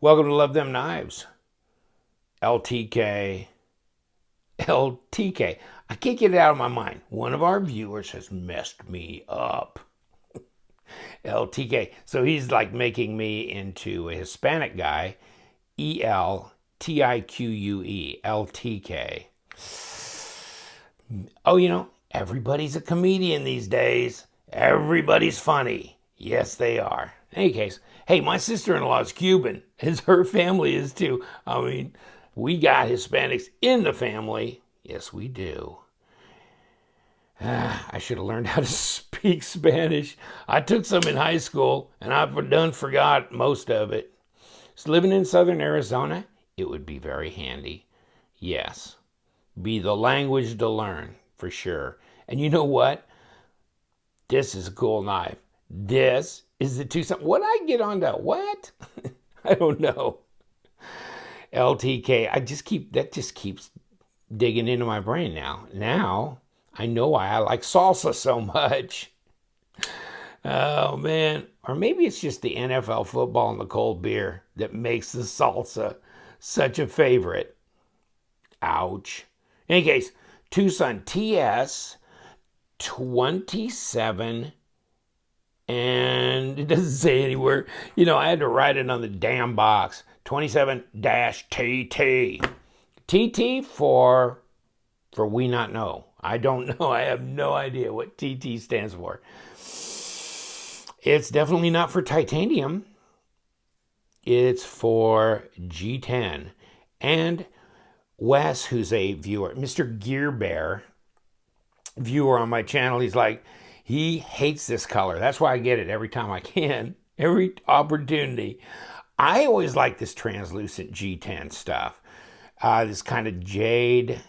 Welcome to Love Them Knives. LTK. LTK. I can't get it out of my mind. One of our viewers has messed me up. LTK. So he's like making me into a Hispanic guy. ELTIQUE. LTK. Oh, everybody's a comedian these days. Everybody's funny. Yes, they are. In any case, hey, my sister-in-law is Cuban, as her family is too. I mean, we got Hispanics in the family. Yes, we do. I should have learned how to speak Spanish. I took some in high school, and I've done forgot most of it. So living in southern Arizona, it would be very handy. Yes, be the language to learn, for sure. And you know what? This is a cool knife. This is the TwoSun. What I get on that? What? I don't know. LTK. That just keeps digging into my brain now. Now I know why I like salsa so much. Oh man. Or maybe it's just the NFL football and the cold beer that makes the salsa such a favorite. Ouch. In any case, TwoSun TS 27, and it doesn't say anywhere. I had to write it on the damn box. 27-TT. TT for we not know. I don't know. I have no idea what TT stands for. It's definitely not for titanium. It's for G10. And Wes, who's a viewer, Mr. Gear Bear, viewer on my channel, he's like, he hates this color. That's why I get it every time I can, every opportunity. I always like this translucent G10 stuff. This kind of jade.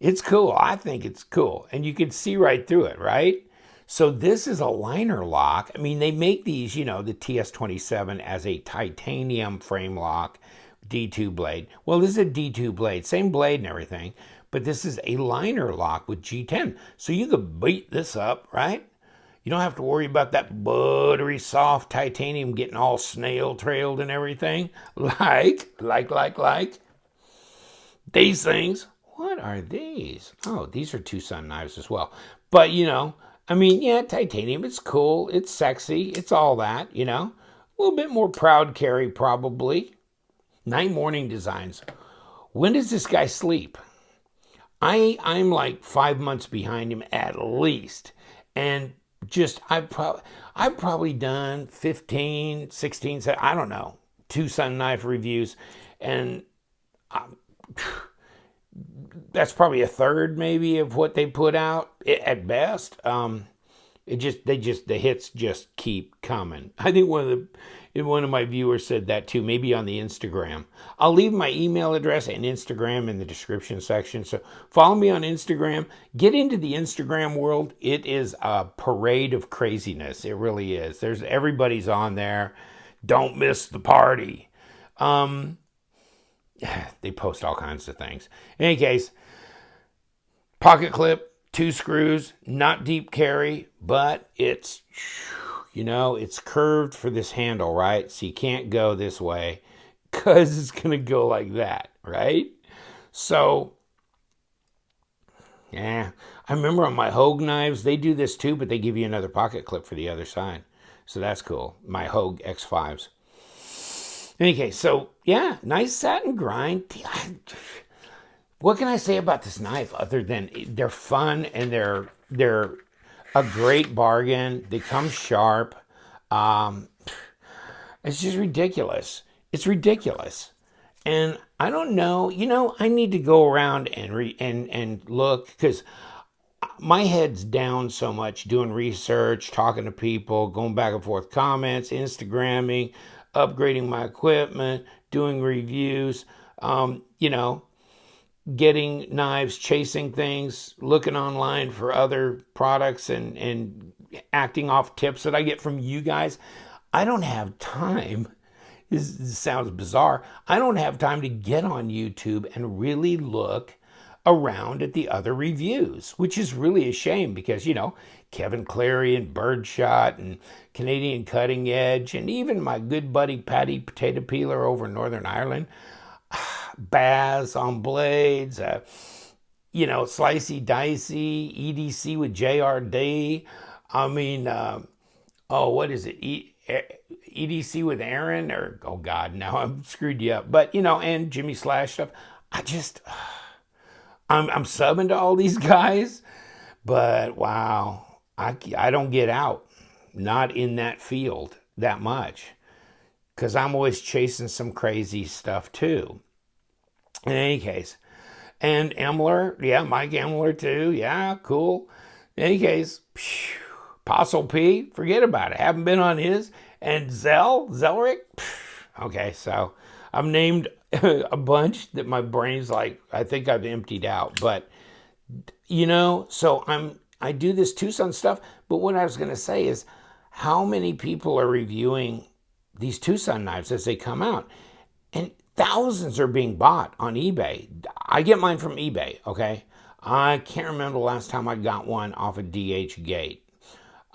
It's cool. I think it's cool. And you can see right through it, right? So this is a liner lock. I mean, they make these, the TS27 as a titanium frame lock D2 blade. Well, this is a D2 blade, same blade and everything, but this is a liner lock with G10. So you could beat this up, right? You don't have to worry about that buttery soft titanium getting all snail trailed and everything. Like these things. What are these? Oh, these are TwoSun knives as well. But, titanium, it's cool. It's sexy. It's all that, A little bit more proud carry, probably. Night morning designs. When does this guy sleep? I'm like 5 months behind him at least. And I've probably done 15, 16, I don't know, TwoSun knife reviews. And that's probably a third maybe of what they put out at best. The hits just keep coming. I think one of my viewers said that too, maybe on the Instagram. I'll leave my email address and Instagram in the description section. So follow me on Instagram. Get into the Instagram world. It is a parade of craziness. It really is. Everybody's on there. Don't miss the party. They post all kinds of things. In any case, pocket clip, 2 screws, not deep carry, but it's curved for this handle, right? So you can't go this way because it's going to go like that, right? So, I remember on my Hogue knives, they do this too, but they give you another pocket clip for the other side. So that's cool. My Hogue X5s. In any case, so nice satin grind. What can I say about this knife other than they're fun and they're a great bargain. They come sharp. It's just ridiculous. It's ridiculous. And I don't know, I need to go around and look, because my head's down so much doing research, talking to people, going back and forth comments, Instagramming, upgrading my equipment, doing reviews, getting knives, chasing things, looking online for other products and acting off tips that I get from you guys. I don't have time. This sounds bizarre. I don't have time to get on YouTube and really look around at the other reviews, which is really a shame because, Kevin Clary and Birdshot and Canadian Cutting Edge and even my good buddy Paddy Potato Peeler over in Northern Ireland, Baz on Blades, Slicey Dicey, EDC with JRD. I mean, what is it? EDC with Aaron, or, oh God, now I'm screwed you up. But, and Jimmy Slash stuff. I'm subbing to all these guys, but wow, I don't get out. Not in that field that much. Because I'm always chasing some crazy stuff too. In any case. And Emler, yeah, Mike Emler too. Yeah, cool. In any case, Apostle P, forget about it. Haven't been on his. And Zelric, okay, so I've named a bunch that my brain's like, I think I've emptied out. But, so I do this TwoSun stuff. But what I was going to say is, how many people are reviewing these TwoSun knives as they come out? And thousands are being bought on eBay. I get mine from eBay, okay? I can't remember the last time I got one off of DH Gate.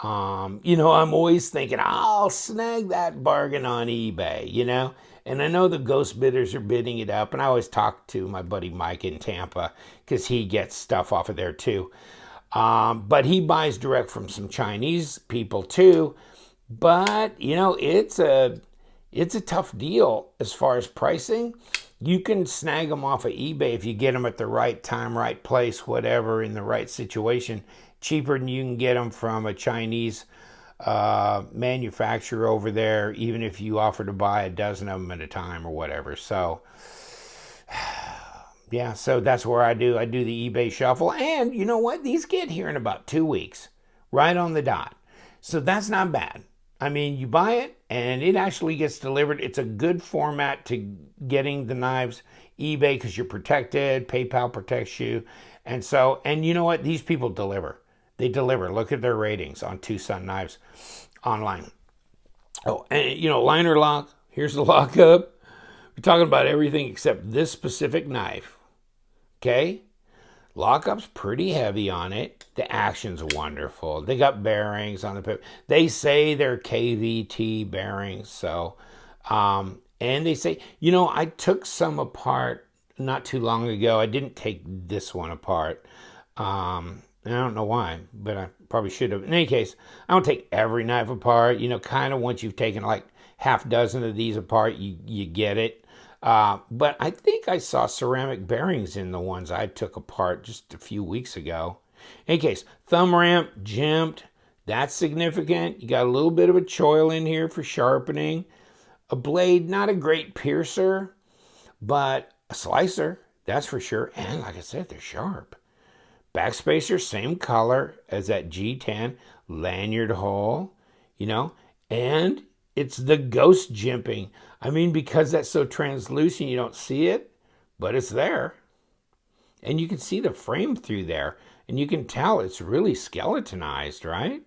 I'm always thinking, I'll snag that bargain on eBay, And I know the ghost bidders are bidding it up. And I always talk to my buddy Mike in Tampa because he gets stuff off of there too. But he buys direct from some Chinese people too. But, it's a tough deal as far as pricing. You can snag them off of eBay if you get them at the right time, right place, whatever, in the right situation. Cheaper than you can get them from a Chinese manufacturer over there, even if you offer to buy a dozen of them at a time or whatever. So, yeah, so that's where I do the eBay shuffle. And you know what? These get here in about 2 weeks, right on the dot. So that's not bad. I mean, you buy it and it actually gets delivered. It's a good format to getting the knives eBay because you're protected. PayPal protects you. And you know what? These people deliver. They deliver. Look at their ratings on TwoSun knives online. Oh, and linerlock. Here's the lockup. We're talking about everything except this specific knife. Okay? Lockup's pretty heavy on it. The action's wonderful. They got bearings on the pip. They say they're KVT bearings. So, and they say, I took some apart not too long ago. I didn't take this one apart. I don't know why, but I probably should have. In any case, I don't take every knife apart. Kind of once you've taken like half dozen of these apart, you get it. But I think I saw ceramic bearings in the ones I took apart just a few weeks ago. In any case, thumb ramp, jimped. That's significant. You got a little bit of a choil in here for sharpening. A blade, not a great piercer, but a slicer, that's for sure. And like I said, they're sharp. Backspacer, same color as that G10. Lanyard hole, and it's the ghost jimping. I mean, because that's so translucent, you don't see it, but it's there. And you can see the frame through there, and you can tell it's really skeletonized, right?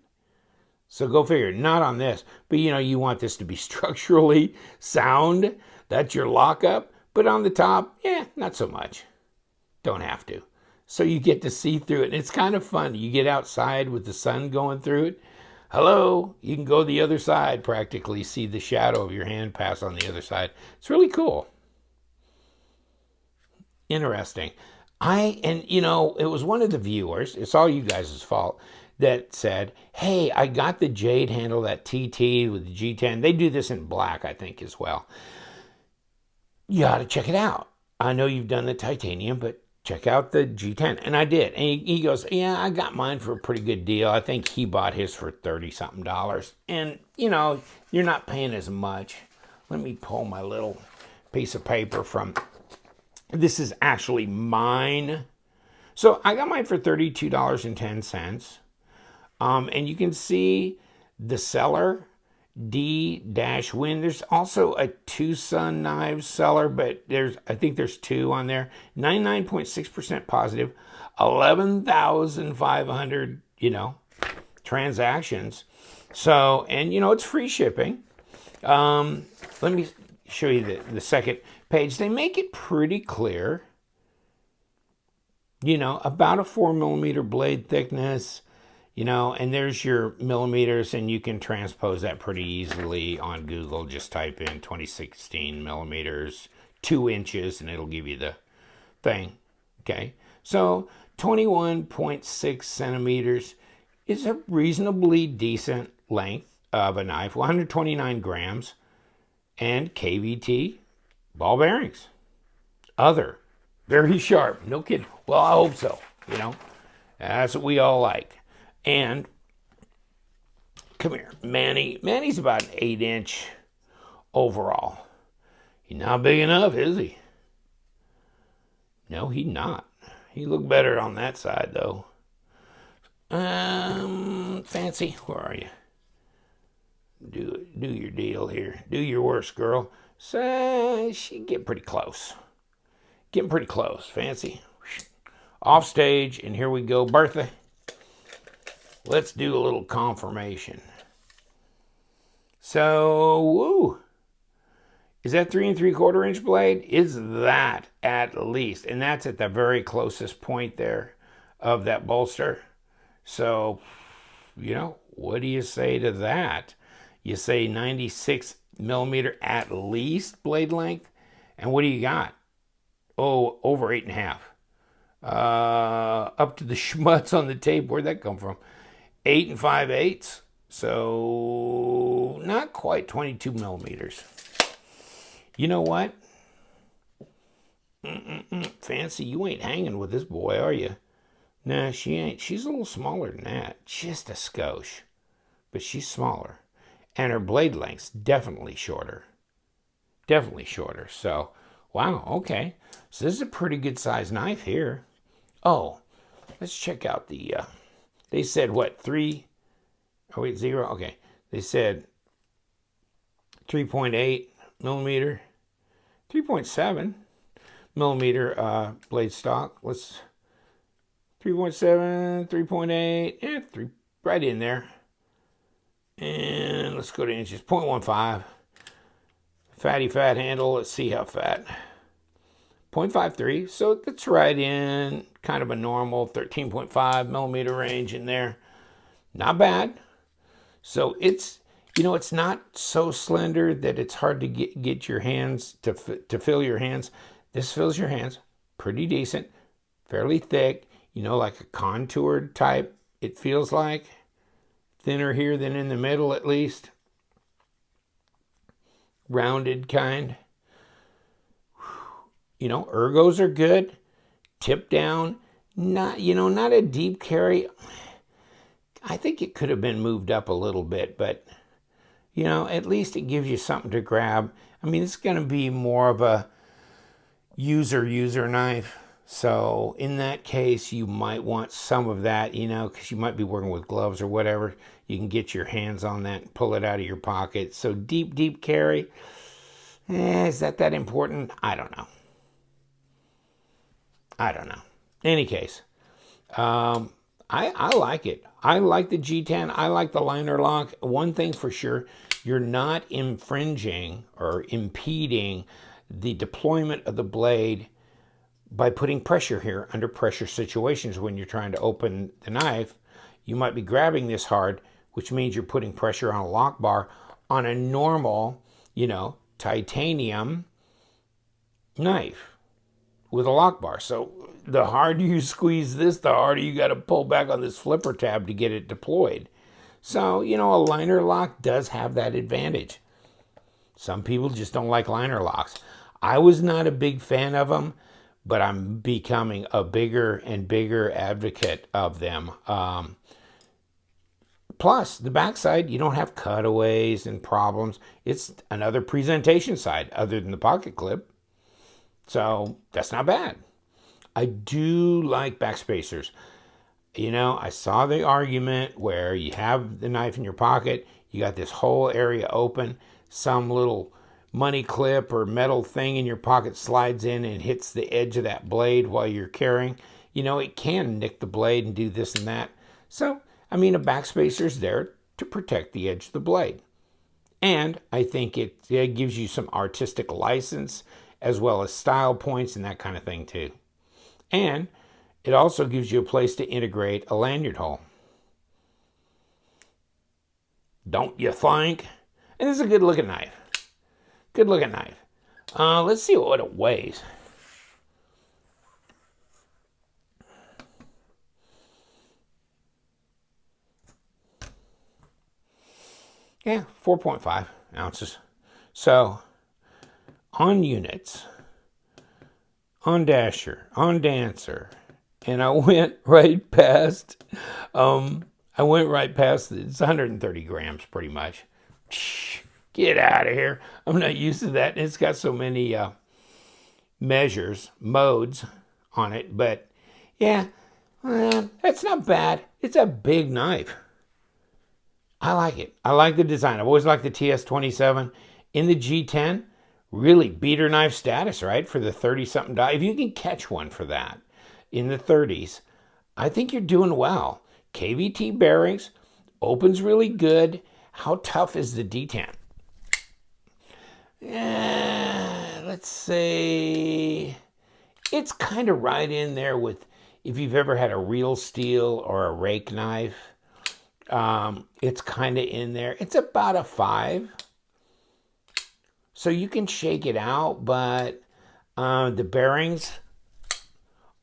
So go figure, not on this. But, you want this to be structurally sound. That's your lockup. But on the top, not so much. Don't have to. So you get to see through it. And it's kind of fun. You get outside with the sun going through it. Hello, you can go the other side, practically see the shadow of your hand pass on the other side. It's really cool. Interesting. It was one of the viewers, it's all you guys' fault, that said, hey, I got the jade handle, that TT with the G10. They do this in black, I think, as well. You ought to check it out. I know you've done the titanium, but check out the G10. And I did. And he goes, yeah, I got mine for a pretty good deal. I think he bought his for $30-something. And, you're not paying as much. Let me pull my little piece of paper from, this is actually mine. So I got mine for $32.10. And you can see the seller, D-Win. There's also a TwoSun Knives seller, but I think there's two on there. 99.6% positive, 11,500, transactions. So, and it's free shipping. Let me show you the second page. They make it pretty clear about a 4 millimeter blade thickness, and there's your millimeters, and you can transpose that pretty easily on Google. Just type in 2016 millimeters, 2 inches, and it'll give you the thing. Okay, so 21.6 centimeters is a reasonably decent length of a knife, 129 grams, and KVT ball bearings. Other, very sharp, no kidding. Well, I hope so, That's what we all like. And come here, Manny. Manny's about an 8-inch overall. He's not big enough, is he? No, he's not. He looked better on that side, though. Fancy, where are you? Do your deal here. Do your worst, girl. So she get pretty close. Getting pretty close, Fancy. Off stage, and here we go, Bertha. Let's do a little confirmation. So, woo. Is that 3 3/4 inch blade? Is that at least? And that's at the very closest point there of that bolster. So, what do you say to that? You say 96 millimeter at least blade length. And what do you got? Oh, over 8.5. Up to the schmutz on the tape. Where'd that come from? 8 5/8. So not quite 22 millimeters. You know what? Fancy, you ain't hanging with this boy, are you? Nah, she ain't. She's a little smaller than that. Just a skosh. But she's smaller. And her blade length's definitely shorter. Definitely shorter. So, wow, okay. So this is a pretty good size knife here. Oh, let's check out the, they said what, 3? Oh, wait, 0? Okay. They said 3.8 millimeter, 3.7 millimeter blade stock. Let's 3.7, 3.8, 3 right in there. And let's go to inches. 0.15. Fatty fat handle. Let's see how fat. 0.53. So that's right in kind of a normal 13.5 millimeter range in there. Not bad. So it's, it's not so slender that it's hard to get your hands to fill your hands. This fills your hands pretty decent, fairly thick, like a contoured type. It feels like thinner here than in the middle, at least. Rounded kind. Ergos are good. Tip down, not a deep carry. I think it could have been moved up a little bit, but at least it gives you something to grab. I mean, it's going to be more of a user knife. So in that case, you might want some of that, because you might be working with gloves or whatever. You can get your hands on that and pull it out of your pocket. So deep carry, is that important? I don't know. Any case, I like it. I like the G10. I like the liner lock. One thing for sure, you're not infringing or impeding the deployment of the blade by putting pressure here under pressure situations. When you're trying to open the knife, you might be grabbing this hard, which means you're putting pressure on a lock bar on a normal, titanium knife with a lock bar. So the harder you squeeze this, the harder you got to pull back on this flipper tab to get it deployed. So, a liner lock does have that advantage. Some people just don't like liner locks. I was not a big fan of them, but I'm becoming a bigger and bigger advocate of them. Plus, the backside, you don't have cutaways and problems. It's another presentation side other than the pocket clip. So that's not bad. I do like backspacers. I saw the argument where you have the knife in your pocket, you got this whole area open, some little money clip or metal thing in your pocket slides in and hits the edge of that blade while you're carrying. It can nick the blade and do this and that. So, a backspacer's there to protect the edge of the blade. And I think it gives you some artistic license as well as style points and that kind of thing too. And it also gives you a place to integrate a lanyard hole. Don't you think? And this is a good looking knife. Good looking knife. Let's see what it weighs. Yeah, 4.5 ounces. So, on units, on Dasher, on Dancer, and I went right past, it's 130 grams pretty much. Get out of here. I'm not used to that. It's got so many modes on it, but yeah, that's not bad. It's a big knife. I like it. I like the design. I've always liked the TS27 in the G10. Really beater knife status, right? For the 30-something $. If you can catch one for that in the 30s, I think you're doing well. KVT bearings, opens really good. How tough is the detent? Let's say it's kind of right in there with if you've ever had a real steel or a rake knife. It's kind of in there. It's about a 5. So you can shake it out, but the bearings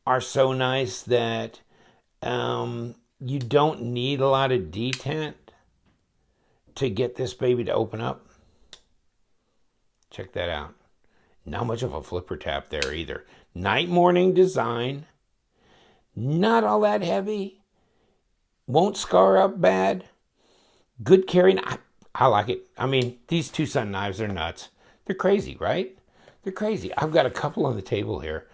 are so nice that you don't need a lot of detent to get this baby to open up. Check that out. Not much of a flipper tap there either. Night morning design. Not all that heavy. Won't scar up bad. Good carrying. I like it. I mean, these TwoSun knives are nuts. They're crazy, right? They're crazy. I've got a couple on the table here.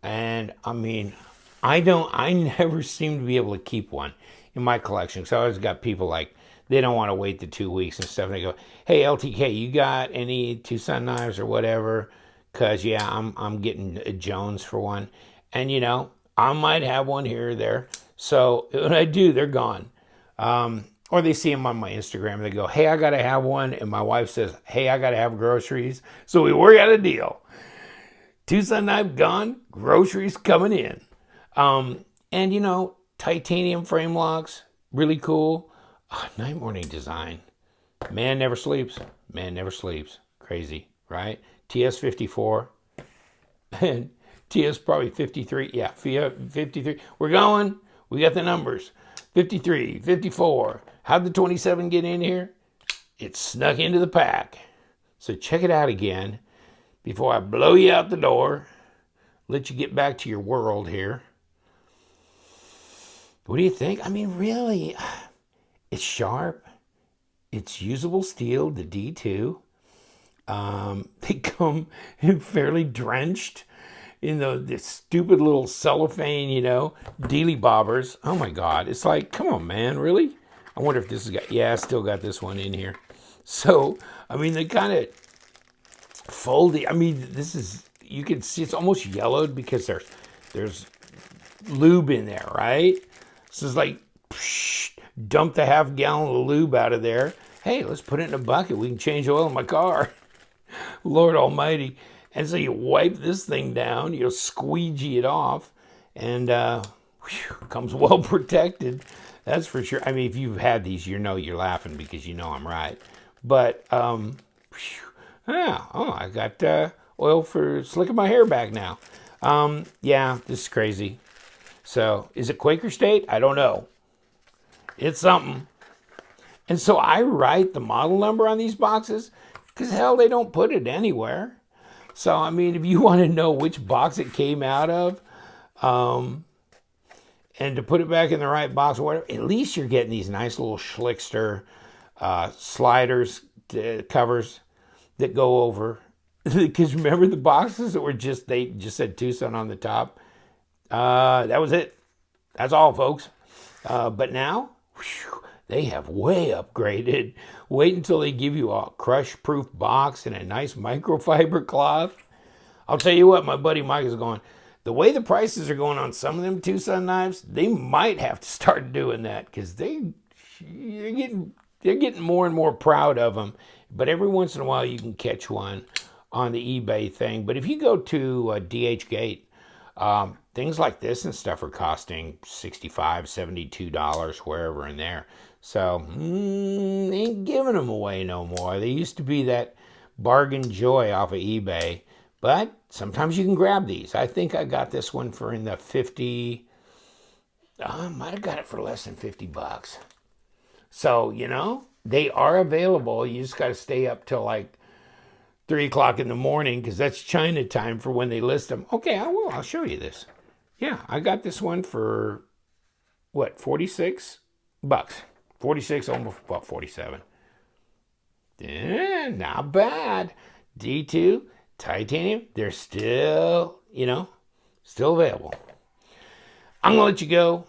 And I mean, I never seem to be able to keep one in my collection. So I always got people like, they don't want to wait the 2 weeks and stuff. And they go, hey, LTK, you got any TwoSun knives or whatever? Because, yeah, I'm getting a Jones for one. And, you know, I might have one here or there. So when I do, they're gone. Or they see them on my Instagram. They go, hey, I got to have one. And my wife says, hey, I got to have groceries. So we work out a deal. TwoSun knife gone, groceries coming in. And, you know, titanium frame locks, really cool. Night morning design. Man never sleeps. Man never sleeps. Crazy, right? TS54. And TS probably 53. Yeah, 53. We're going. We got the numbers. 53, 54. How'd the 27 get in here? It snuck into the pack. So check it out again before I blow you out the door. Let you get back to your world here. What do you think? I mean, really, it's sharp. It's usable steel, the D2. They come fairly drenched in this stupid little cellophane, you know, dealy bobbers. Oh my God. It's like, come on, man, really? I wonder if this has got, yeah, I still got this one in here. So, I mean, they kind of fold it. I mean, this is, you can see it's almost yellowed because there's lube in there, right? This is like, dump the half-gallon of lube out of there. Hey, let's put it in a bucket. We can change oil in my car. Lord Almighty. And so you wipe this thing down, you'll squeegee it off, and comes well protected. That's for sure. I mean, if you've had these, you know you're laughing because you know I'm right. But, I got oil for slicking my hair back now. Yeah, this is crazy. So, is it Quaker State? I don't know. It's something. And so I write the model number on these boxes because, hell, they don't put it anywhere. So, I mean, if you want to know which box it came out of and to put it back in the right box or whatever, at least you're getting these nice little Schlickster sliders, covers that go over. Because remember the boxes that were they just said TwoSun on the top? That was it. That's all, folks. But now, they have way upgraded. Wait until they give you a crush-proof box and a nice microfiber cloth. I'll tell you what, my buddy Mike is going, the way the prices are going on some of them TwoSun knives, they might have to start doing that because they're getting more and more proud of them. But every once in a while, you can catch one on the eBay thing. But if you go to DH Gate, things like this and stuff are costing $65, $72, wherever in there. So, ain't giving them away no more. They used to be that bargain joy off of eBay, but sometimes you can grab these. I think I got this one for in the 50, I might have got it for less than 50 bucks. So, you know, they are available. You just got to stay up till like 3 o'clock in the morning because that's China time for when they list them. Okay, I will. I'll show you this. Yeah, I got this one for, what, 46 bucks. 46, almost about 47. Yeah, not bad. D2, titanium, they're still, you know, still available. I'm going to let you go.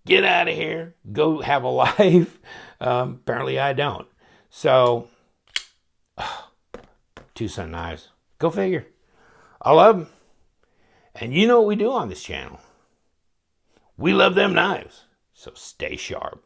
Get out of here. Go have a life. Apparently I don't. So, TwoSun knives. Go figure. I love them. And you know what we do on this channel. We love them knives. So stay sharp.